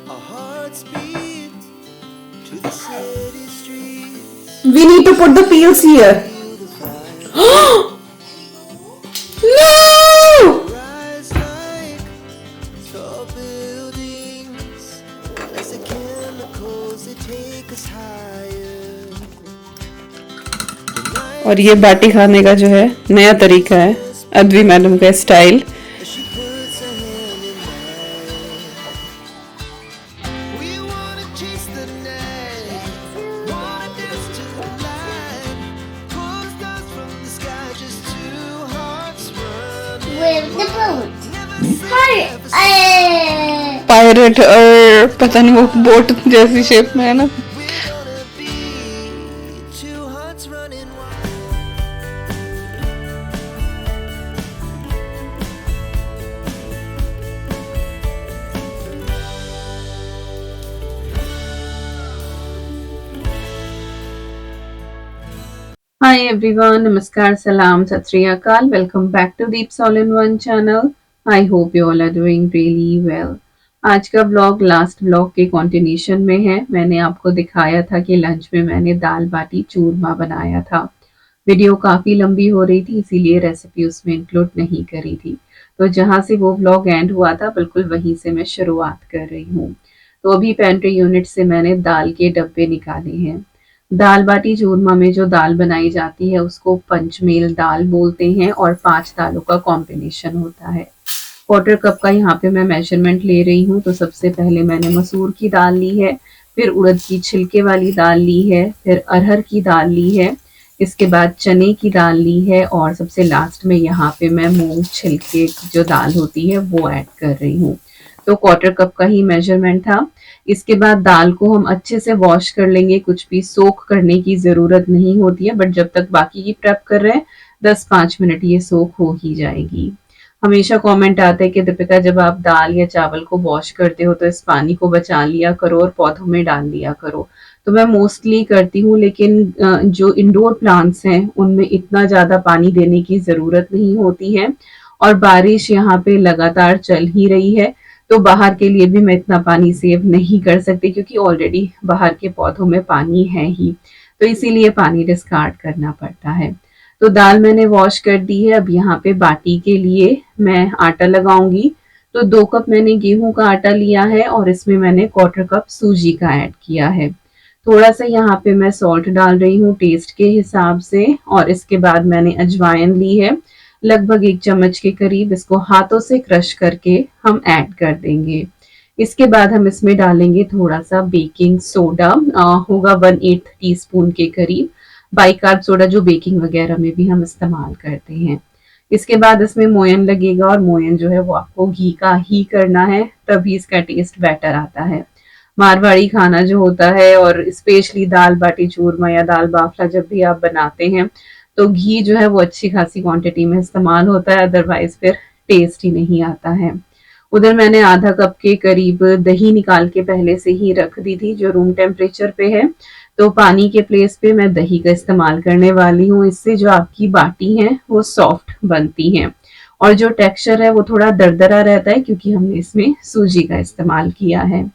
We need to put the peels here. No! और ये बाटी खाने का जो है नया तरीका है, अद्वी मैडम का स्टाइल। पायरेट और पता नहीं वो बोट जैसी शेप में है ना। Hi everyone, नमस्कार, सलाम, सत श्री अकाल। Welcome back to Deeps All in One channel. I hope you all are doing really well. आज का ब्लॉग लास्ट ब्लॉग के कंटिन्यूशन में है। मैंने आपको दिखाया था कि लंच में मैंने दाल बाटी चूरमा बनाया था। वीडियो काफ़ी लंबी हो रही थी, इसीलिए रेसिपी उसमें इंक्लूड नहीं करी थी। तो जहाँ से वो ब्लॉग एंड हुआ था बिल्कुल वहीं से मैं शुरुआत कर रही हूँ। तो अभी पेंट्री यूनिट से मैंने दाल के डब्बे निकाले हैं। दाल बाटी चूरमा में जो दाल बनाई जाती है उसको पंचमेल दाल बोलते हैं और 5 दालों का कॉम्बिनेशन होता है। क्वार्टर कप का यहाँ पे मैं मेजरमेंट ले रही हूँ। तो सबसे पहले मैंने मसूर की दाल ली है, फिर उड़द की छिलके वाली दाल ली है, फिर अरहर की दाल ली है, इसके बाद चने की दाल ली है और सबसे लास्ट में यहाँ पे मैं मूंग छिलके जो दाल होती है वो ऐड कर रही हूँ। तो क्वार्टर कप का ही मेजरमेंट था। इसके बाद दाल को हम अच्छे से वॉश कर लेंगे, कुछ भी सोक करने की ज़रूरत नहीं होती है, बट जब तक बाकी की प्रेप कर रहे हैं 10-5 मिनट ये सोक हो ही जाएगी। हमेशा कमेंट आता है कि दीपिका जब आप दाल या चावल को वॉश करते हो तो इस पानी को बचा लिया करो और पौधों में डाल लिया करो। तो मैं मोस्टली करती हूँ, लेकिन जो इंडोर प्लांट्स हैं उनमें इतना ज़्यादा पानी देने की ज़रूरत नहीं होती है और बारिश यहाँ पे लगातार चल ही रही है। तो बाहर के लिए भी मैं इतना पानी सेव नहीं कर सकती क्योंकि ऑलरेडी बाहर के पौधों में पानी है ही, तो इसीलिए पानी डिस्कार्ड करना पड़ता है। तो दाल मैंने वॉश कर दी है। अब यहाँ पे बाटी के लिए मैं आटा लगाऊंगी। तो 2 कप मैंने गेहूं का आटा लिया है और इसमें मैंने क्वार्टर कप सूजी का ऐड किया है। थोड़ा सा यहाँ पे मैं सॉल्ट डाल रही हूँ टेस्ट के हिसाब से और इसके बाद मैंने अजवाइन ली है लगभग 1 चम्मच के करीब। इसको हाथों से क्रश करके हम ऐड कर देंगे। इसके बाद हम इसमें डालेंगे थोड़ा सा बेकिंग सोडा, होगा 1/8 टीस्पून के करीब। बाइकार्ब सोडा जो बेकिंग वगैरह में भी हम इस्तेमाल करते हैं। इसके बाद इसमें मोयन लगेगा और मोयन जो है वो आपको घी का ही करना है, तभी इसका टेस्ट बेटर आता है। मारवाड़ी खाना जो होता है और स्पेशली दाल बाटी चूरमा या दाल बाफला जब भी आप बनाते हैं तो घी जो है वो अच्छी खासी क्वांटिटी में इस्तेमाल होता है, अदरवाइज फिर टेस्ट ही नहीं आता है। उधर मैंने आधा कप के करीब दही निकाल के पहले से ही रख दी थी जो रूम टेम्परेचर पे है। तो पानी के प्लेस पे मैं दही का इस्तेमाल करने वाली हूँ। इससे जो आपकी बाटी है वो सॉफ्ट बनती हैं और जो टेक्सचर है वो थोड़ा दरदरा रहता है क्योंकि हमने इसमें सूजी का इस्तेमाल किया है।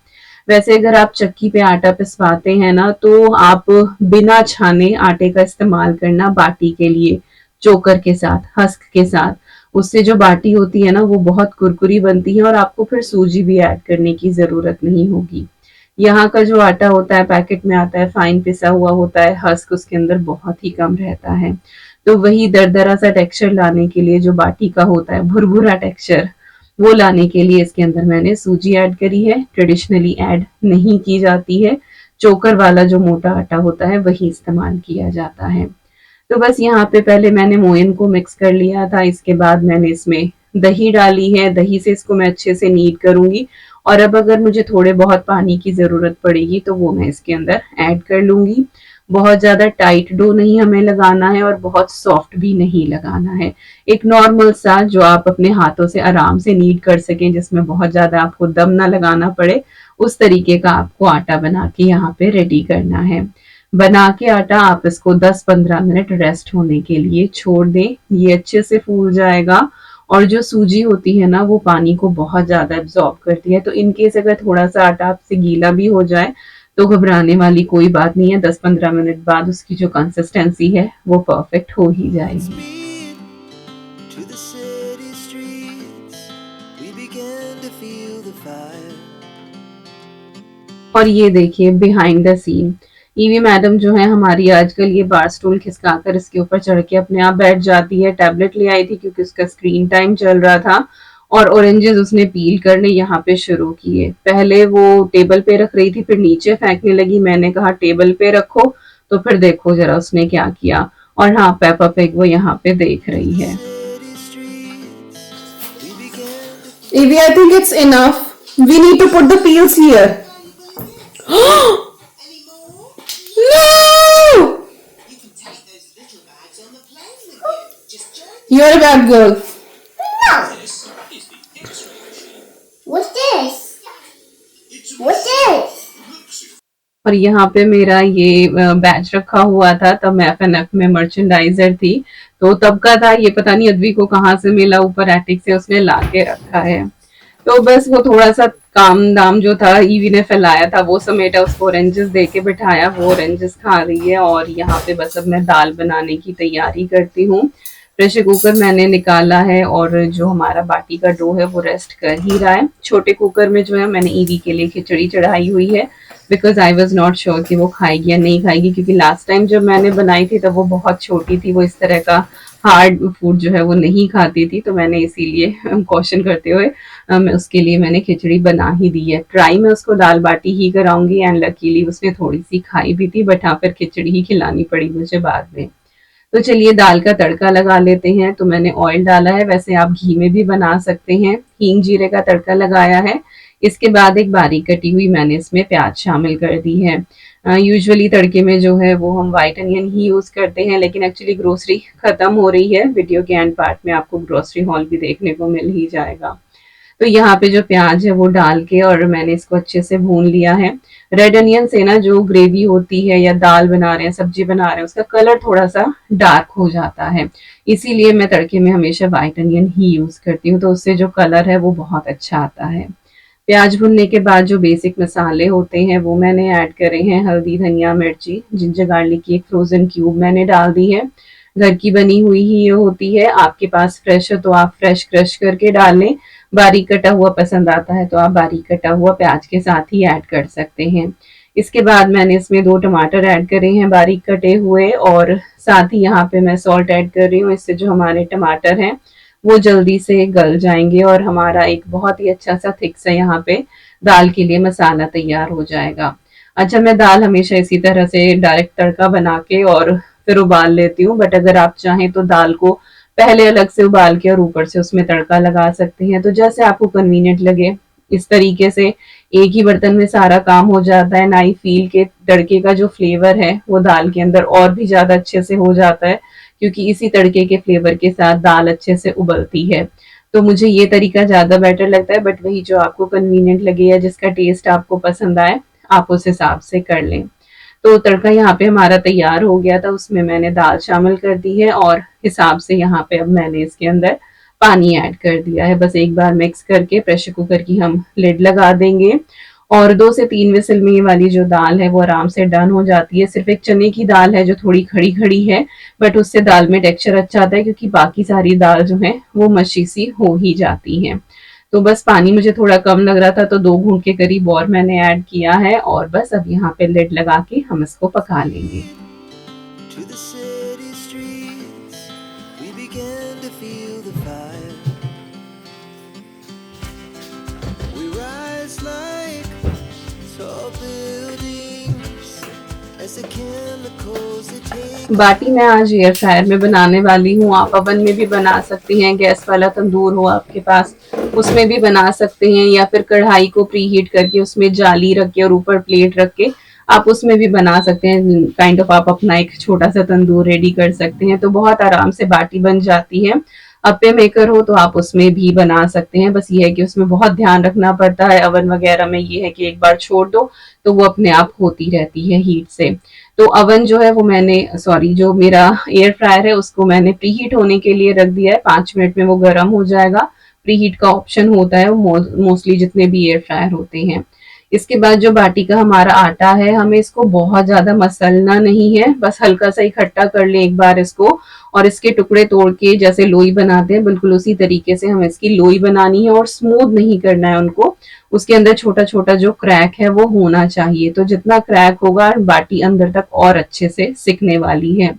वैसे अगर आप चक्की पे आटा पिसवाते हैं ना तो आप बिना छाने आटे का इस्तेमाल करना बाटी के लिए, चोकर के साथ, हस्क के साथ। उससे जो बाटी होती है ना वो बहुत कुरकुरी बनती है और आपको फिर सूजी भी ऐड करने की जरूरत नहीं होगी। यहाँ का जो आटा होता है पैकेट में आता है फाइन पिसा हुआ होता है, हस्क उसके अंदर बहुत ही कम रहता है। तो वही दरदरा सा टेक्सचर लाने के लिए जो बाटी का होता है भुरभुरा टेक्सचर, वो लाने के लिए इसके अंदर मैंने सूजी ऐड करी है। ट्रेडिशनली ऐड नहीं की जाती है, चोकर वाला जो मोटा आटा होता है वही इस्तेमाल किया जाता है। तो बस यहाँ पे पहले मैंने मोयन को मिक्स कर लिया था। इसके बाद मैंने इसमें दही डाली है, दही से इसको मैं अच्छे से नीड करूंगी और अब अगर मुझे थोड़े बहुत पानी की जरूरत पड़ेगी तो वो मैं इसके अंदर ऐड कर लूंगी। बहुत ज्यादा टाइट डो नहीं हमें लगाना है और बहुत सॉफ्ट भी नहीं लगाना है। एक नॉर्मल सा जो आप अपने हाथों से आराम से नीड कर सकें, जिसमें बहुत ज्यादा आपको दम ना लगाना पड़े, उस तरीके का आपको आटा बना के यहाँ पे रेडी करना है। बना के आटा आप इसको 10-15 मिनट रेस्ट होने के लिए छोड़ दें। ये अच्छे से फूल जाएगा और जो सूजी होती है ना वो पानी को बहुत ज़्यादा एब्ज़ॉर्ब करती है। तो इन केस अगर थोड़ा-सा आटा आपसे गीला भी हो जाए तो घबराने वाली कोई बात नहीं है, 10-15 मिनट बाद उसकी जो कंसिस्टेंसी है वो परफेक्ट हो ही जाएगी। To the city streets, we began to feel the fire. और ये देखिए behind the scene, EV madam जो है हमारी आजकल ये बार स्टूल खिसकाकर इसके ऊपर चढ़ के अपने आप बैठ जाती है। टैबलेट ले आई थी क्योंकि उसका स्क्रीन टाइम चल रहा था और ऑरेंजेस उसने पील करने यहाँ पे शुरू किए। पहले वो टेबल पे रख रही थी, फिर नीचे फेंकने लगी। मैंने कहा टेबल पे रखो, तो फिर देखो जरा उसने क्या किया। और हाँ, पेपा पिग वो यहाँ पे देख रही है। City streets, we began to Evie, I think it's enough. We need to put the peels here. No! You're a bad girl. What's this? What's this? और यहाँ पे मेरा ये बैच रखा हुआ था, तब मैं एफएनएफ में मर्चेंडाइजर थी, तो तब का था ये, पता नहीं अद्वी को कहाँ से मिला, ऊपर एटिक से उसने ला के रखा है। तो बस वो थोड़ा सा काम दाम जो था ईवी ने फैलाया था वो समेटा, उसको ऑरेंजेस दे के बिठाया, वो ऑरेंजेस खा रही है। और यहाँ पे बस अब मैं दाल बनाने की तैयारी करती हूँ। प्रेशर कुकर मैंने निकाला है और जो हमारा बाटी का डो है वो रेस्ट कर ही रहा है। छोटे कुकर में जो है मैंने ईवी के लिए खिचड़ी चढ़ाई हुई है, because I was not sure कि वो खाएगी या नहीं खाएगी, क्योंकि लास्ट टाइम जब मैंने बनाई थी तब वो बहुत छोटी थी, वो इस तरह का हार्ड फूड जो है वो नहीं खाती थी। तो मैंने इसीलिए कॉशन करते हुए मैं उसके लिए मैंने खिचड़ी बना ही दी है। ट्राई मैं उसको दाल बाटी ही कराऊंगी, एंड लकीली उसने थोड़ी सी खाई भी थी, बट हाँ फिर खिचड़ी ही खिलानी पड़ी मुझे बाद में। तो चलिए दाल का तड़का लगा लेते हैं। तो मैंने ऑयल डाला है, वैसे आप घी में भी बना सकते हैं। हींग जीरे का तड़का लगाया है। इसके बाद एक बारीक कटी हुई मैंने इसमें प्याज शामिल कर दी है। यूजुअली तड़के में जो है वो हम व्हाइट अनियन ही यूज़ करते हैं, लेकिन एक्चुअली ग्रोसरी ख़त्म हो रही है। वीडियो के एंड पार्ट में आपको ग्रोसरी हॉल भी देखने को मिल ही जाएगा। तो यहाँ पे जो प्याज है वो डाल के और मैंने इसको अच्छे से भून लिया है। रेड अनियन से ना जो ग्रेवी होती है या दाल बना रहे हैं, सब्जी बना रहे हैं, उसका कलर थोड़ा सा डार्क हो जाता है। इसीलिए मैं तड़के में हमेशा व्हाइट अनियन ही यूज़ करती हूँ, तो उससे जो कलर है वो बहुत अच्छा आता है। प्याज भुनने के बाद जो बेसिक मसाले होते हैं वो मैंने ऐड करे हैं। हल्दी, धनिया, मिर्ची, जिंजर गार्लिक की एक फ्रोजन क्यूब मैंने डाल दी है। घर की बनी हुई ही ये होती है। आपके पास फ्रेश हो तो आप फ्रेश क्रश करके डाल लें। बारीक कटा हुआ पसंद आता है तो आप बारीक कटा हुआ प्याज के साथ ही ऐड कर सकते हैं। इसके बाद मैंने इसमें 2 टमाटर ऐड करे हैं बारीक कटे हुए, और साथ ही यहाँ पे मैं सॉल्ट ऐड कर रही हूँ। इससे जो हमारे टमाटर हैं वो जल्दी से गल जाएंगे और हमारा एक बहुत ही अच्छा सा थिक सा यहाँ पे दाल के लिए मसाला तैयार हो जाएगा। अच्छा, मैं दाल हमेशा इसी तरह से डायरेक्ट तड़का बना के और फिर उबाल लेती हूँ, बट अगर आप चाहें तो दाल को पहले अलग से उबाल के और ऊपर से उसमें तड़का लगा सकते हैं। तो जैसे आपको कन्वीनियंट लगे, इस तरीके से एक ही बर्तन में सारा काम हो जाता है। ना ही फील के तड़के का जो फ्लेवर है वो दाल के अंदर और भी ज्यादा अच्छे से हो जाता है, क्योंकि इसी तड़के के फ्लेवर के साथ दाल अच्छे से उबलती है। तो मुझे ये तरीका ज्यादा बेटर लगता है, बट वही जो आपको कन्वीनियंट लगे या जिसका टेस्ट आपको पसंद आए आप उस हिसाब से कर लें। तो तड़का यहाँ पे हमारा तैयार हो गया था, उसमें मैंने दाल शामिल कर दी है और हिसाब से यहाँ पे अब मैंने इसके अंदर पानी ऐड कर दिया है। बस एक बार मिक्स करके प्रेशर कुकर की हम लिड लगा देंगे और 2 से 3 विसल में ये वाली जो दाल है वो आराम से डन हो जाती है। सिर्फ एक चने की दाल है जो थोड़ी खड़ी खड़ी है, बट उससे दाल में टेक्सचर अच्छा आता है, क्योंकि बाकी सारी दाल जो है वो मच्छी सी हो ही जाती है। तो बस पानी मुझे थोड़ा कम लग रहा था तो 2 घूंट के करीब और मैंने ऐड किया है, और बस अब यहाँ पे लिड लगा के हम इसको पका लेंगे। to the city streets, we began to feel the fire. We rise like tall buildings as the chemicals they take. बाटी मैं आज एयर फ्रायर में बनाने वाली हूँ। आप ओवन में भी बना सकती हैं, गैस वाला तंदूर हो आपके पास उसमें भी बना सकते हैं, या फिर कढ़ाई को प्री हीट करके उसमें जाली रख के और ऊपर प्लेट रख के आप उसमें भी बना सकते हैं। काइंड ऑफ आप अपना एक छोटा सा तंदूर रेडी कर सकते हैं, तो बहुत आराम से बाटी बन जाती है। अप्पे मेकर हो तो आप उसमें भी बना सकते हैं। बस ये है कि उसमें बहुत ध्यान रखना पड़ता है। ओवन वगैरह में ये है कि एक बार छोड़ दो तो वो अपने आप होती रहती है हीट से। तो ओवन जो है वो मैंने सॉरी जो मेरा एयर फ्रायर है उसको मैंने प्री हीट होने के लिए रख दिया है। 5 मिनट में वो गर्म हो जाएगा। प्री हीट का ऑप्शन होता है वो मोस्टली जितने भी एयर फ्रायर होते हैं। इसके बाद जो बाटी का हमारा आटा है, हमें इसको बहुत ज्यादा मसलना नहीं है, बस हल्का सा इकट्ठा कर ले एक बार इसको, और इसके टुकड़े तोड़ के जैसे लोई बनाते हैं बिल्कुल उसी तरीके से हमें इसकी लोई बनानी है, और स्मूथ नहीं करना है उनको। उसके अंदर छोटा छोटा जो क्रैक है वो होना चाहिए, तो जितना क्रैक होगा बाटी अंदर तक और अच्छे से सिकने वाली है।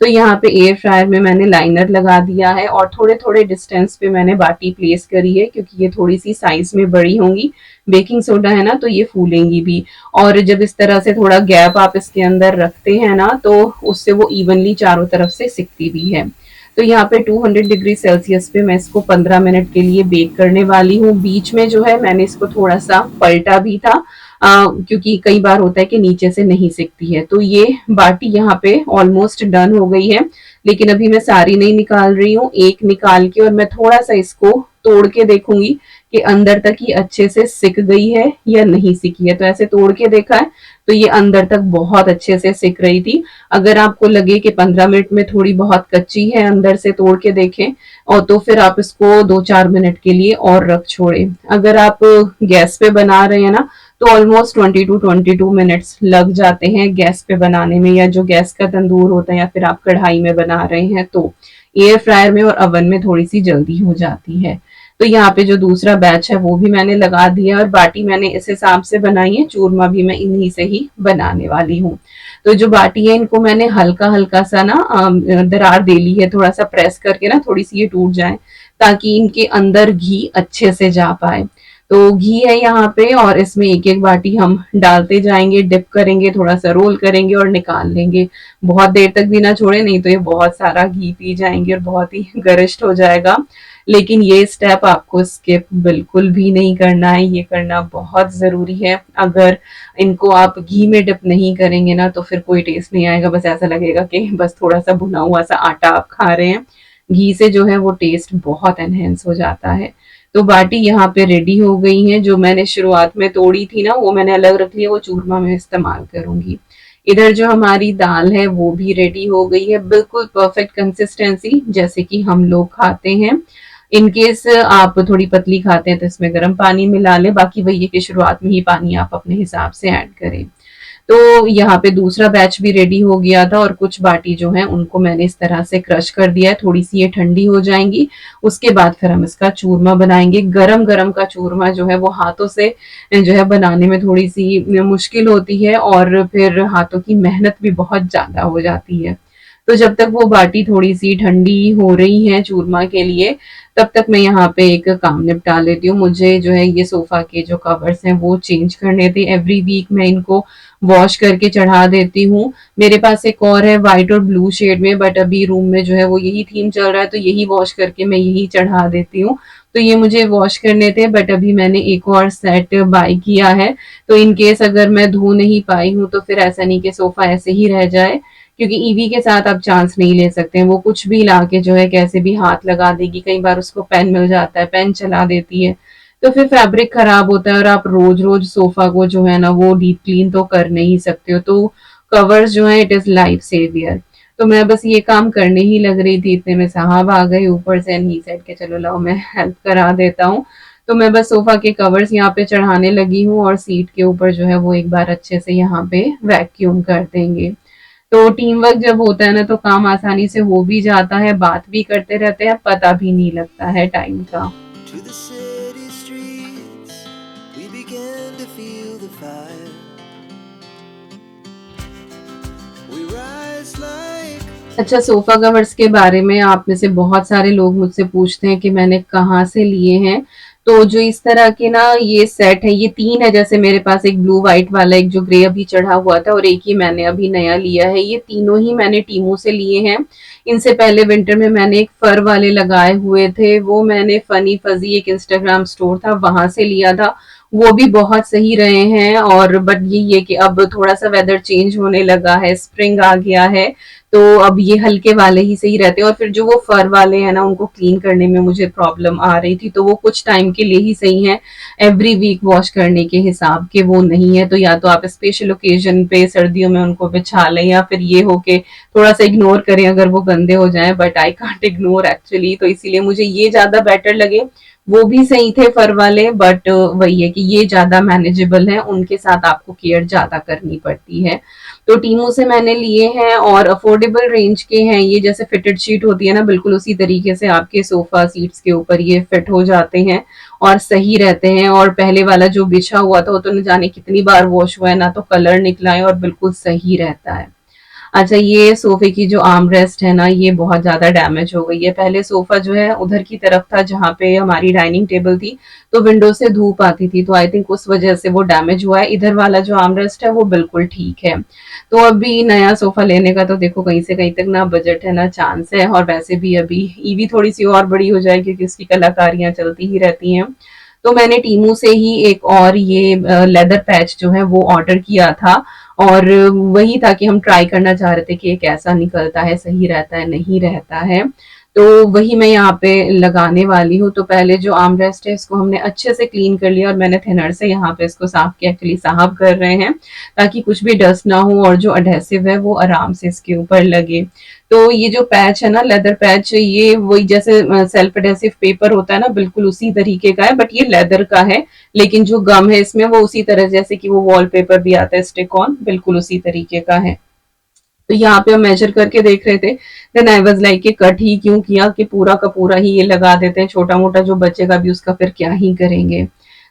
तो यहाँ पे एयर फ्रायर में मैंने लाइनर लगा दिया है और थोड़े थोड़े डिस्टेंस पे मैंने बाटी प्लेस करी है, क्योंकि ये थोड़ी सी साइज में बड़ी होंगी। बेकिंग सोडा है ना, तो ये फूलेंगी भी। और जब इस तरह से थोड़ा गैप आप इसके अंदर रखते हैं ना, तो उससे वो इवनली चारों तरफ से सिकती भी है। तो यहाँ पे 200 डिग्री सेल्सियस पे मैं इसको 15 मिनट के लिए बेक करने वाली हूँ। बीच में जो है मैंने इसको थोड़ा सा पलटा भी था, क्योंकि कई बार होता है कि नीचे से नहीं सिकती है। तो ये बाटी यहाँ पे ऑलमोस्ट डन हो गई है, लेकिन अभी मैं सारी नहीं निकाल रही हूँ। एक निकाल के और मैं थोड़ा सा इसको तोड़ के देखूंगी कि अंदर तक ये अच्छे से सिक गई है या नहीं सिकी है। तो ऐसे तोड़ के देखा है तो ये अंदर तक बहुत अच्छे से सिक रही थी। अगर आपको लगे कि 15 मिनट में थोड़ी बहुत कच्ची है, अंदर से तोड़ के देखें, और तो फिर आप इसको 2-4 मिनट के लिए और रख छोड़े। अगर आप गैस पे बना रहे हैं ना, तो ऑलमोस्ट 20 to 22 मिनट्स लग जाते हैं गैस पे बनाने में, या जो गैस का तंदूर होता है, या फिर आप कढ़ाई में बना रहे हैं तो। एयर फ्रायर में और ओवन में थोड़ी सी जल्दी हो जाती है। तो यहाँ पे जो दूसरा बैच है वो भी मैंने लगा दिया, और बाटी मैंने इस हिसाब से बनाई है। चूरमा भी मैं इन्हीं से ही बनाने वाली हूँ। तो जो बाटी है इनको मैंने हल्का हल्का सा ना दरार दे ली है, थोड़ा सा प्रेस करके ना, थोड़ी सी ये टूट जाए, ताकि इनके अंदर घी अच्छे से जा पाए। तो घी है यहाँ पे, और इसमें एक एक बाटी हम डालते जाएंगे, डिप करेंगे, थोड़ा सा रोल करेंगे और निकाल लेंगे। बहुत देर तक भी ना छोड़े, नहीं तो ये बहुत सारा घी पी जाएंगे और बहुत ही गरिष्ठ हो जाएगा। लेकिन ये स्टेप आपको स्किप बिल्कुल भी नहीं करना है, ये करना बहुत जरूरी है। अगर इनको आप घी में डिप नहीं करेंगे ना, तो फिर कोई टेस्ट नहीं आएगा, बस ऐसा लगेगा कि बस थोड़ा सा भुना हुआ सा आटा आप खा रहे हैं। घी से जो है वो टेस्ट बहुत एनहेंस हो जाता है। तो बाटी यहाँ पे रेडी हो गई है। जो मैंने शुरुआत में तोड़ी थी ना, वो मैंने अलग रख लिया, वो चूरमा में इस्तेमाल करूंगी। इधर जो हमारी दाल है वो भी रेडी हो गई है, बिल्कुल परफेक्ट कंसिस्टेंसी जैसे कि हम लोग खाते हैं। इन केस आप थोड़ी पतली खाते हैं तो इसमें गर्म पानी मिला लें, बाकी वही है कि शुरुआत में ही पानी आप अपने हिसाब से ऐड करें। तो यहाँ पे दूसरा बैच भी रेडी हो गया था, और कुछ बाटी जो है उनको मैंने इस तरह से क्रश कर दिया है। थोड़ी सी ये ठंडी हो जाएंगी, उसके बाद फिर हम इसका चूरमा बनाएंगे। गरम गरम का चूरमा जो है वो हाथों से जो है बनाने में थोड़ी सी मुश्किल होती है, और फिर हाथों की मेहनत भी बहुत ज्यादा हो जाती है। तो जब तक वो बाटी थोड़ी सी ठंडी हो रही है चूरमा के लिए, तब तक मैं यहाँ पे एक काम निपटा लेती हूँ। मुझे जो है ये सोफा के जो कवर्स हैं वो चेंज करने थे। एवरी वीक मैं इनको वॉश करके चढ़ा देती हूँ। मेरे पास एक और है व्हाइट और ब्लू शेड में, बट अभी रूम में जो है वो यही थीम चल रहा है, तो यही वॉश करके मैं यही चढ़ा देती हूँ। तो ये मुझे वॉश करने थे, बट अभी मैंने एक और सेट बाय किया है। तो इन केस अगर मैं धो नहीं पाई हूँ, तो फिर ऐसा नहीं कि सोफा ऐसे ही रह जाए, क्योंकि ईवी के साथ आप चांस नहीं ले सकते हैं। वो कुछ भी लाके जो है कैसे भी हाथ लगा देगी, कई बार उसको पेन मिल जाता है, पेन चला देती है, तो फिर फैब्रिक खराब होता है, और आप रोज रोज सोफा को जो है ना वो डीप क्लीन तो कर नहीं सकते हो। तो कवर्स जो है इट इज लाइफ सेवियर। तो मैं बस ये काम करने ही लग रही थी, इतने में साहब आ गए ऊपर से, एंड ही सेड के चलो लाओ मैं हेल्प करा देता हूँ। तो मैं बस सोफा के कवर्स यहाँ पे चढ़ाने लगी हूँ, और सीट के ऊपर जो है वो एक बार अच्छे से यहाँ पे वैक्यूम कर देंगे। तो टीम वर्क जब होता है ना, तो काम आसानी से हो भी जाता है, बात भी करते रहते हैं, पता भी नहीं लगता है टाइम का। To the city streets, we began to feel the fire. We rise like अच्छा, सोफा कवर्स के बारे में आप में से बहुत सारे लोग मुझसे पूछते हैं कि मैंने कहाँ से लिए हैं। तो जो इस तरह के ना ये सेट है, ये 3 है। जैसे मेरे पास एक ब्लू व्हाइट वाला, एक जो ग्रे अभी चढ़ा हुआ था, और एक ही मैंने अभी नया लिया है। ये तीनों ही मैंने टीमू से लिए हैं। इनसे पहले विंटर में मैंने एक फर वाले लगाए हुए थे, वो मैंने फनी फजी एक इंस्टाग्राम स्टोर था वहां से लिया था। वो भी बहुत सही रहे हैं। और बट ये कि अब थोड़ा सा वेदर चेंज होने लगा है, स्प्रिंग आ गया है, तो अब ये हल्के वाले ही सही रहते हैं। और फिर जो वो फर वाले हैं ना, उनको क्लीन करने में मुझे प्रॉब्लम आ रही थी, तो वो कुछ टाइम के लिए ही सही है, एवरी वीक वॉश करने के हिसाब के वो नहीं है। तो या तो आप स्पेशल ओकेजन पे सर्दियों में उनको बिछा लें, या फिर ये हो के थोड़ा सा इग्नोर करें अगर वो गंदे हो जाएं, but I can't ignore actually. तो इसीलिए मुझे ये ज्यादा बेटर लगे। वो भी सही थे फर वाले, बट वही है कि ये ज्यादा मैनेजेबल है, उनके साथ आपको केयर ज्यादा करनी पड़ती है। तो टीमू से मैंने लिए हैं और अफोर्डेबल रेंज के हैं ये। जैसे फिटेड शीट होती है ना, बिल्कुल उसी तरीके से आपके सोफा सीट्स के ऊपर ये फिट हो जाते हैं और सही रहते हैं। और पहले वाला जो बिछा हुआ था वो तो न जाने कितनी बार वॉश हुआ है, ना तो कलर निकला है, और बिल्कुल सही रहता है। अच्छा, ये सोफे की जो आर्म रेस्ट है ना, ये बहुत ज्यादा डैमेज हो गई है। पहले सोफा जो है उधर की तरफ था जहाँ पे हमारी डाइनिंग टेबल थी, तो विंडो से धूप आती थी, तो आई थिंक उस वजह से वो डैमेज हुआ है। इधर वाला जो आर्म रेस्ट है वो बिल्कुल ठीक है। तो अभी नया सोफा लेने का तो देखो कहीं से कहीं तक ना बजट है ना चांस है। और वैसे भी अभी ईवी थोड़ी सी और बड़ी हो जाएगी क्योंकि उसकी कलाकारियां चलती ही रहती हैं। तो मैंने टीमू से ही एक और ये लेदर पैच जो है वो ऑर्डर किया था, और वही था कि हम ट्राई करना चाह रहे थे कि ये कैसा निकलता है, सही रहता है नहीं रहता है। तो वही मैं यहाँ पे लगाने वाली हूँ। तो पहले जो आर्म रेस्ट है इसको हमने अच्छे से क्लीन कर लिया, और मैंने थिनर से यहाँ पे इसको साफ किया, एक्चुअली साफ कर रहे हैं ताकि कुछ भी डस्ट ना हो, और जो अडहेसिव है वो आराम से इसके ऊपर लगे। तो ये जो पैच है ना, लेदर पैच, ये वही जैसे सेल्फ एडहेसिव पेपर होता है ना, बिल्कुल उसी तरीके का है, बट ये लेदर का है। लेकिन जो गम है इसमें वो उसी तरह जैसे कि वो वॉलपेपर भी आता है स्टिक ऑन, बिल्कुल उसी तरीके का है। तो यहाँ पे हम मेजर करके देख रहे थे, देन आई वाज लाइक कि कट ही क्यों किया, कि पूरा का पूरा ही ये लगा देते हैं, छोटा मोटा जो बचेगा भी उसका फिर क्या ही करेंगे।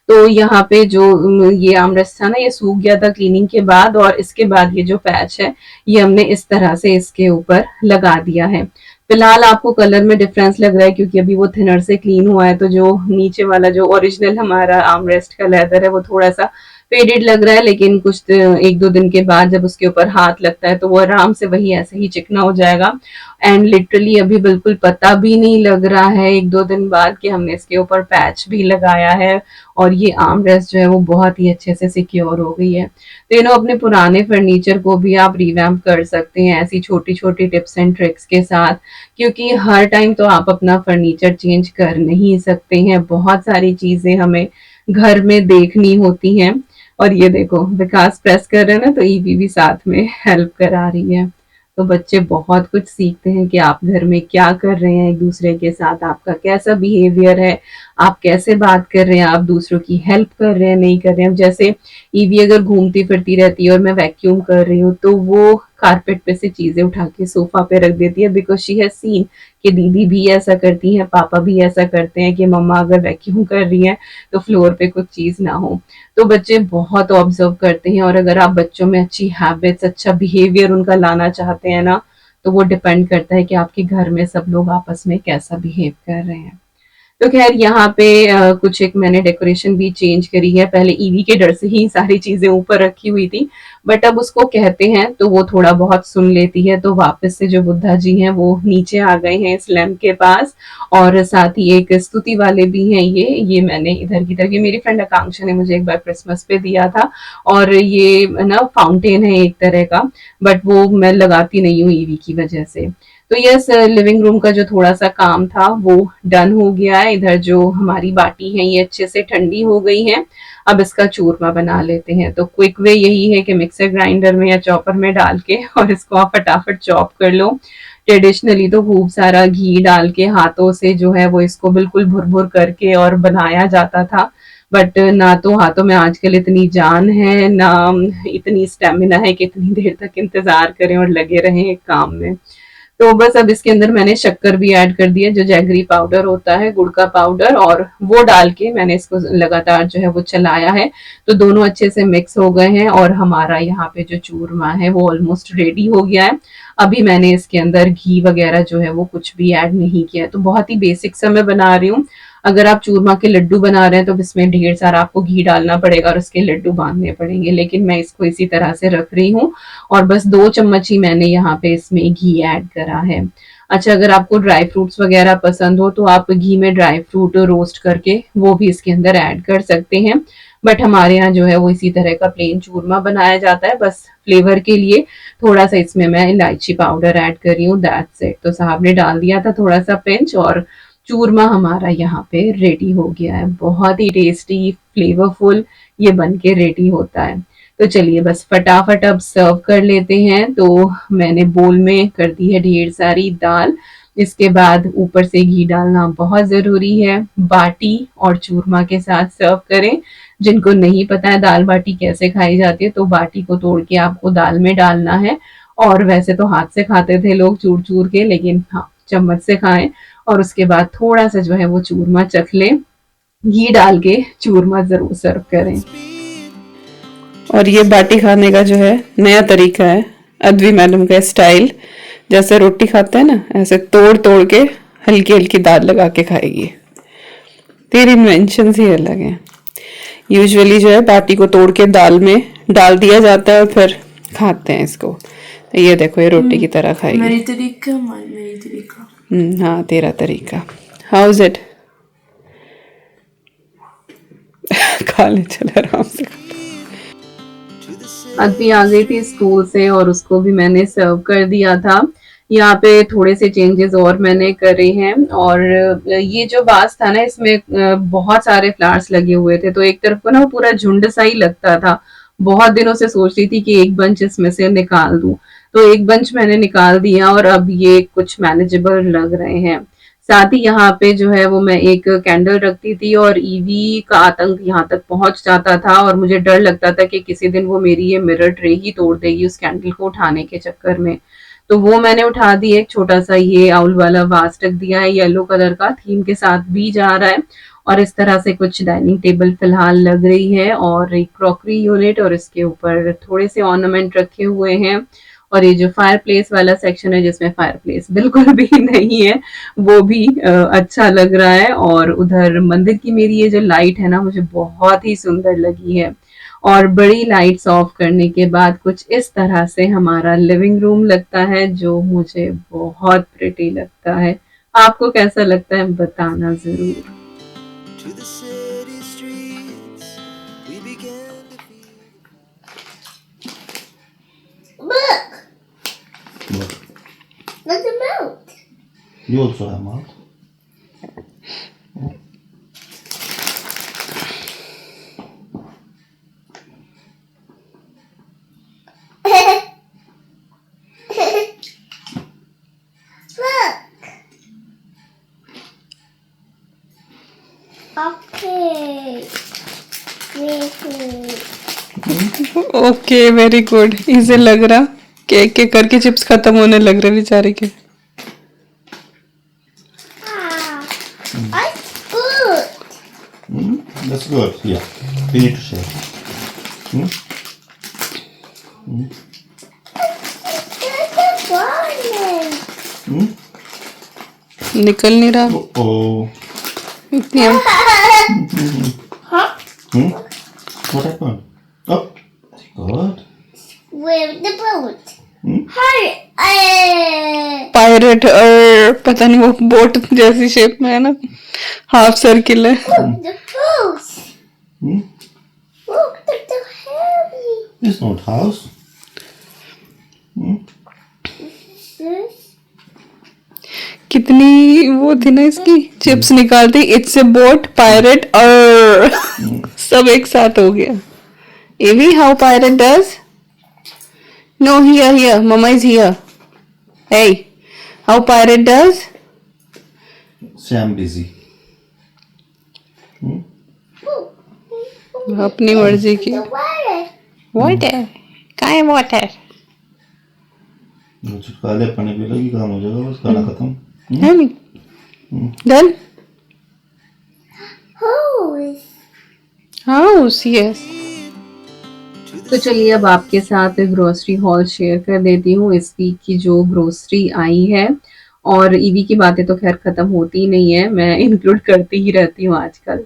तो यहाँ पे जो ये आमरस था ना, ये सूख गया था क्लीनिंग के बाद, और इसके बाद ये जो पैच है ये हमने इस तरह से इसके ऊपर लगा दिया है। फिलहाल आपको कलर में डिफरेंस लग रहा है क्योंकि अभी वो थिनर से क्लीन हुआ है, तो जो नीचे वाला जो ओरिजिनल हमारा आर्मरेस्ट का लेदर है वो थोड़ा सा फेडेड लग रहा है। लेकिन कुछ एक दो दिन के बाद जब उसके ऊपर हाथ लगता है तो वो आराम से वही ऐसे ही चिकना हो जाएगा। एंड लिटरली अभी बिल्कुल पता भी नहीं लग रहा है एक दो दिन बाद कि हमने इसके ऊपर पैच भी लगाया है, और ये आर्म रेस्ट जो है वो बहुत ही अच्छे से सिक्योर हो गई है। तो अपने पुराने फर्नीचर को भी आप रिवैम्प कर सकते हैं ऐसी छोटी छोटी टिप्स एंड ट्रिक्स के साथ, क्योंकि हर टाइम तो आप अपना फर्नीचर चेंज कर नहीं सकते हैं, बहुत सारी चीजें हमें घर में देखनी होती हैं। और ये देखो विकास प्रेस कर रहे हैं ना, तो ईवी भी साथ में हेल्प करा रही है। तो बच्चे बहुत कुछ सीखते हैं कि आप घर में क्या कर रहे हैं, एक दूसरे के साथ आपका कैसा बिहेवियर है, आप कैसे बात कर रहे हैं, आप दूसरों की हेल्प कर रहे हैं नहीं कर रहे हैं। जैसे ईवी अगर घूमती फिरती रहती है और मैं वैक्यूम कर रही हूँ, तो वो कारपेट पे से चीजें उठा के सोफा पे रख देती है, बिकॉज शी हैज सीन कि दीदी भी ऐसा करती है, पापा भी ऐसा करते हैं कि मम्मा अगर वैक्यूम कर रही है तो फ्लोर पे कुछ चीज ना हो। तो बच्चे बहुत ऑब्जर्व करते हैं, और अगर आप बच्चों में अच्छी हैबिट्स, अच्छा बिहेवियर उनका लाना चाहते हैं ना, तो वो डिपेंड करता है कि आपके घर में सब लोग आपस में कैसा बिहेव कर रहे हैं। तो खैर यहाँ पे कुछ एक मैंने डेकोरेशन भी चेंज करी है। पहले ईवी के डर से ही सारी चीजें ऊपर रखी हुई थी, बट अब उसको कहते हैं तो वो थोड़ा बहुत सुन लेती है। तो वापस से जो बुद्धा जी हैं वो नीचे आ गए हैं इस लैम्प के पास, और साथ ही एक स्तुति वाले भी हैं। ये मैंने इधर की तरफ, ये मेरी फ्रेंड आकांक्षा ने मुझे एक बार क्रिसमस पे दिया था, और ये ना फाउंटेन है एक तरह का, बट वो मैं लगाती नहीं हूँ ईवी की वजह से। तो यस, लिविंग रूम का जो थोड़ा सा काम था वो डन हो गया है। इधर जो हमारी बाटी है ये अच्छे से ठंडी हो गई है। अब इसका चूरमा बना लेते हैं। तो क्विक वे यही है कि मिक्सर ग्राइंडर में या चॉपर में डाल के और इसको आप फटाफट चॉप कर लो। ट्रेडिशनली तो खूब सारा घी डाल के हाथों से जो है वो इसको बिल्कुल भुर भुर करके और बनाया जाता था, बट ना तो हाथों में आजकल इतनी जान है, ना इतनी स्टेमिना है कि इतनी देर तक इंतजार करें और लगे रहें एक काम में। तो बस अब इसके अंदर मैंने शक्कर भी ऐड कर दिया, जो जैगरी पाउडर होता है, गुड़ का पाउडर, और वो डाल के मैंने इसको लगातार जो है वो चलाया है। तो दोनों अच्छे से मिक्स हो गए हैं, और हमारा यहाँ पे जो चूरमा है वो ऑलमोस्ट रेडी हो गया है। अभी मैंने इसके अंदर घी वगैरह जो है वो कुछ भी ऐड नहीं किया है। तो बहुत ही बेसिक सा मैं बना रही हूँ। अगर आप चूरमा के लड्डू बना रहे हैं तो इसमें ढेर सारा आपको घी डालना पड़ेगा और उसके लड्डू बांधने पड़ेंगे, लेकिन मैं इसको इसी तरह से रख रही हूँ, और बस 2 चम्मच ही मैंने यहाँ पे इसमें घी ऐड करा है। अच्छा, अगर आपको ड्राई फ्रूट्स वगैरह पसंद हो तो आप घी में ड्राई फ्रूट रोस्ट करके वो भी इसके अंदर ऐड कर सकते हैं, बट हमारे यहाँ जो है वो इसी तरह का प्लेन चूरमा बनाया जाता है, बस फ्लेवर के लिए थोड़ा सा इसमें मैं इलायची पाउडर ऐड कर रही हूँ, दैट्स इट। तो साहब ने डाल दिया था थोड़ा सा पिंच और चूरमा हमारा यहाँ पे रेडी हो गया है। बहुत ही टेस्टी फ्लेवरफुल ये बन के रेडी होता है। तो चलिए बस फटाफट अब सर्व कर लेते हैं। तो मैंने बोल में कर दी है ढेर सारी दाल, इसके बाद ऊपर से घी डालना बहुत ज़रूरी है। बाटी और चूरमा के साथ सर्व करें। जिनको नहीं पता है दाल बाटी कैसे खाई जाती है, तो बाटी को तोड़ के आपको दाल में डालना है, और वैसे तो हाथ से खाते थे लोग चूर-चूर के, लेकिन हाँ, चम्मच से खाएँ और उसके बाद थोड़ा-सा जो है वो चूरमा चख लें। घी डाल के चूरमा ज़रूर सर्व करें। और ये बाटी खाने का जो है नया तरीका है, अद्वी मैडम का स्टाइल। जैसे रोटी खाते हैं ना, ऐसे तोड़ तोड़ के हल्की हल्की दाल लगा के खाएगी। तेरी इन्वेंशन ही अलग है। यूजुअली जो है बाटी को तोड़ के दाल में डाल दिया जाता है और फिर खाते हैं इसको। तो ये देखो, ये रोटी की तरह खाएगी। मेरी तरीका हाँ, तेरा तरीका। How is it? खा ले, चल आराम से। अद्वी आ गई थी स्कूल से और उसको भी मैंने सर्व कर दिया था। यहाँ पे थोड़े से चेंजेस और मैंने करे हैं, और ये जो बास था ना, इसमें बहुत सारे फ्लावर्स लगे हुए थे, तो एक तरफ को ना पूरा झुंड सा ही लगता था। बहुत दिनों से सोच रही थी कि एक बंच इसमें से निकाल दूं, तो एक बंच मैंने निकाल दिया और अब ये कुछ मैनेजेबल लग रहे हैं। साथ ही यहाँ पे जो है वो मैं एक कैंडल रखती थी और ईवी का आतंक यहाँ तक पहुंच जाता था, और मुझे डर लगता था कि किसी दिन वो मेरी ये मिरर ट्रे ही तोड़ देगी उस कैंडल को उठाने के चक्कर में। तो वो मैंने उठा दी। एक छोटा सा ये आउल वाला वास रख दिया है, येलो कलर का, थीम के साथ भी जा रहा है। और इस तरह से कुछ डाइनिंग टेबल फिलहाल लग रही है, और एक क्रॉकरी यूनिट, और इसके ऊपर थोड़े से ऑर्नामेंट रखे हुए हैं। और ये जो फायर प्लेस वाला सेक्शन है जिसमें फायर प्लेस बिल्कुल भी नहीं है, वो भी अच्छा लग रहा है। और उधर मंदिर की मेरी ये जो लाइट है ना, मुझे बहुत ही सुंदर लगी है। और बड़ी लाइट्स ऑफ करने के बाद कुछ इस तरह से हमारा लिविंग रूम लगता है, जो मुझे बहुत प्रिटी लगता है। आपको कैसा लगता है बताना जरूर। To the city streets, we began to feel. Look, Look, there's a mouth. you also have mouth. Look. Okay. Okay, very good. इसे लग रहा कि एक एक करके चिप्स खत्म होने लग रहे बेचारे के। Ah, that's good. That's good. Yeah, we need to share. That's a bonnet. निकल नहीं रहा Oh, इतनी। what happened? Oh, very good. Where's the boat? Hi. Pirate, और पता नहीं वो बोट जैसी शेप में है ना, हाफ सर्किल है। The boat. Hmm? Look, they're so heavy. It's not house. This. कितनी वो थी ना इसकी, चिप्स निकालती। इट्स ए बोट, पायरेट और सब एक साथ हो गया। Avi, how pirate does? No, here here, mama is here. Hey, how pirate does? Say I'm busy. अपनी मर्जी की। The water. वाटर, काय है वाटर? वो चुटका ले, पानी पी लगी, काम हो जाएगा, बस खाना खत्म. है नहीं डन। Hose. House, yes. तो चलिए अब आपके साथ ग्रोसरी हॉल शेयर कर देती हूँ इस वीक की जो ग्रोसरी आई है। और ईवी की बातें तो खैर खत्म होती ही नहीं है, मैं इंक्लूड करती ही रहती हूँ आजकल।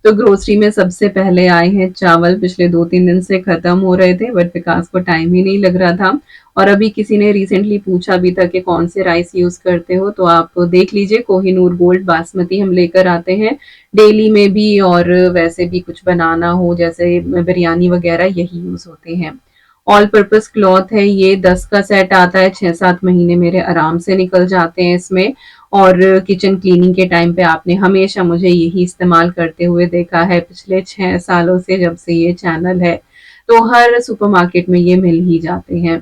तो ग्रोसरी में सबसे पहले आए हैं चावल। पिछले 2-3 दिन से खत्म हो रहे थे बट विकास को टाइम ही नहीं लग रहा था। और अभी किसी ने रिसेंटली पूछा भी था कि कौन से राइस यूज करते हो, तो आप देख लीजिए कोहिनूर गोल्ड बासमती हम लेकर आते हैं डेली में भी, और वैसे भी कुछ बनाना हो जैसे बिरयानी वगैरह यही यूज होते हैं। ऑल पर्पस क्लॉथ है ये, 10 का सेट आता है, 6-7 महीने मेरे आराम से निकल जाते हैं इसमें। और किचन क्लीनिंग के टाइम पे आपने हमेशा मुझे यही इस्तेमाल करते हुए देखा है पिछले 6 सालों से, जब से ये चैनल है। तो हर सुपरमार्केट में ये मिल ही जाते हैं।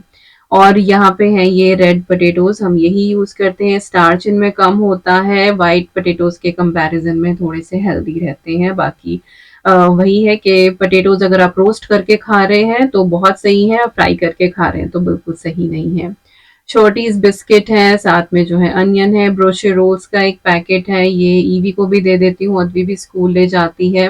और यहाँ पे हैं ये रेड पोटैटोज़, हम यही यूज़ करते हैं, स्टार्च इनमें कम होता है, व्हाइट पोटैटोज़ के कंपैरिजन में थोड़े से हेल्दी रहते हैं। बाकी वही है कि पोटैटोज़ अगर आप रोस्ट करके खा रहे हैं तो बहुत सही है, फ्राई करके खा रहे हैं तो बिल्कुल सही नहीं है। छोटीज बिस्किट है, साथ में जो है अनियन है, ब्रोशे रोल्स का एक पैकेट है, ये ईवी को भी दे देती हूँ, अद्वी भी स्कूल ले जाती है।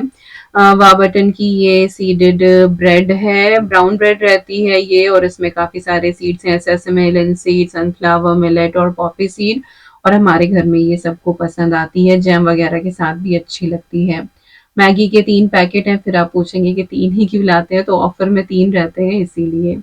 वाबटन की ये सीडेड ब्रेड है, ब्राउन ब्रेड रहती है ये, और इसमें काफ़ी सारे सीड्स हैं, सेसमे, लिनसीड, सनफ्लावर, मिलेट और पॉपी सीड। और हमारे घर में ये सबको पसंद आती है, जैम वगैरह के साथ भी अच्छी लगती है। मैगी के 3 पैकेट हैं, फिर आप पूछेंगे कि 3 ही क्यों लाते हैं, तो ऑफर में 3 रहते हैं इसीलिए।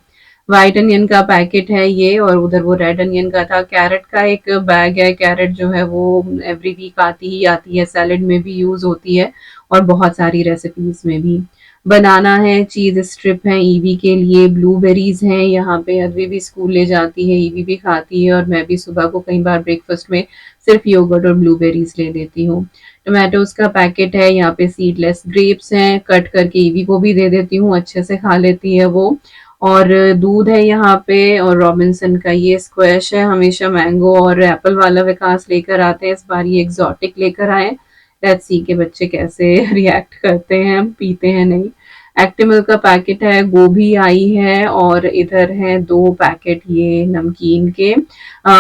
व्हाइट अनियन का पैकेट है ये, और उधर वो रेड अनियन का था। कैरेट का एक बैग है, कैरेट जो है वो एवरी वीक आती ही आती है, सैलेड में भी यूज होती है और बहुत सारी रेसिपीज में भी। बनाना है, चीज स्ट्रिप है ईवी के लिए, ब्लूबेरीज हैं यहाँ पे, अद्वी भी स्कूल ले जाती है, ईवी भी खाती है, और मैं भी सुबह को कई बार ब्रेकफास्ट में सिर्फ योगर्ट और ब्लूबेरीज ले लेती हूँ। टोमेटोज का पैकेट है, यहाँ पे सीडलेस ग्रेप्स हैं, कट करके ईवी को भी दे देती हूँ, अच्छे से खा लेती है वो। और दूध है यहाँ पे, और रॉबिन्सन का ये स्क्वैश है, हमेशा मैंगो और एप्पल वाला विकास लेकर आते हैं, इस बार ये एग्जॉटिक लेकर आए। लेट्स सी के बच्चे कैसे रिएक्ट करते हैं, पीते हैं नहीं। एक्टिमल का पैकेट है, गोभी आई है, और इधर है 2 पैकेट ये नमकीन के।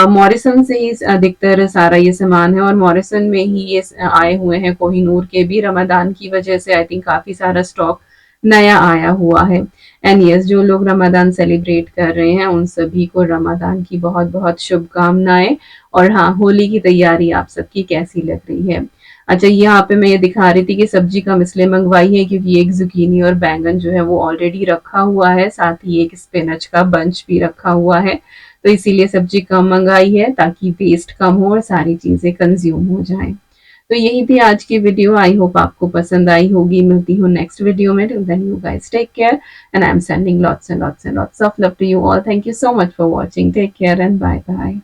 मॉरिसन से ही अधिकतर सारा ये सामान है, और मॉरिसन में ही ये आए हुए हैं कोहिनूर के भी, रमदान की वजह से आई थिंक काफ़ी सारा स्टॉक नया आया हुआ है। एंड यस, जो लोग रमदान सेलिब्रेट कर रहे हैं उन सभी को रमदान की बहुत बहुत शुभकामनाएं। और हाँ, होली की तैयारी आप सबकी कैसी लग रही है? अच्छा, यहाँ पे मैं ये दिखा रही थी कि सब्जी कम इसलिए मंगवाई है क्योंकि एक जुकीनी और बैंगन जो है वो ऑलरेडी रखा हुआ है, साथ ही एक स्पिनच का बंच भी रखा हुआ है, तो इसीलिए सब्जी कम मंगाई है ताकि वेस्ट कम हो और सारी चीजें कंज्यूम हो जाएं। तो यही थी आज की वीडियो, आई होप आपको पसंद आई होगी। मिलती हूँ नेक्स्ट वीडियो में, till then you guys take care and I am sending lots and lots and lots of love to you all. Thank you so much for watching, take care and bye bye.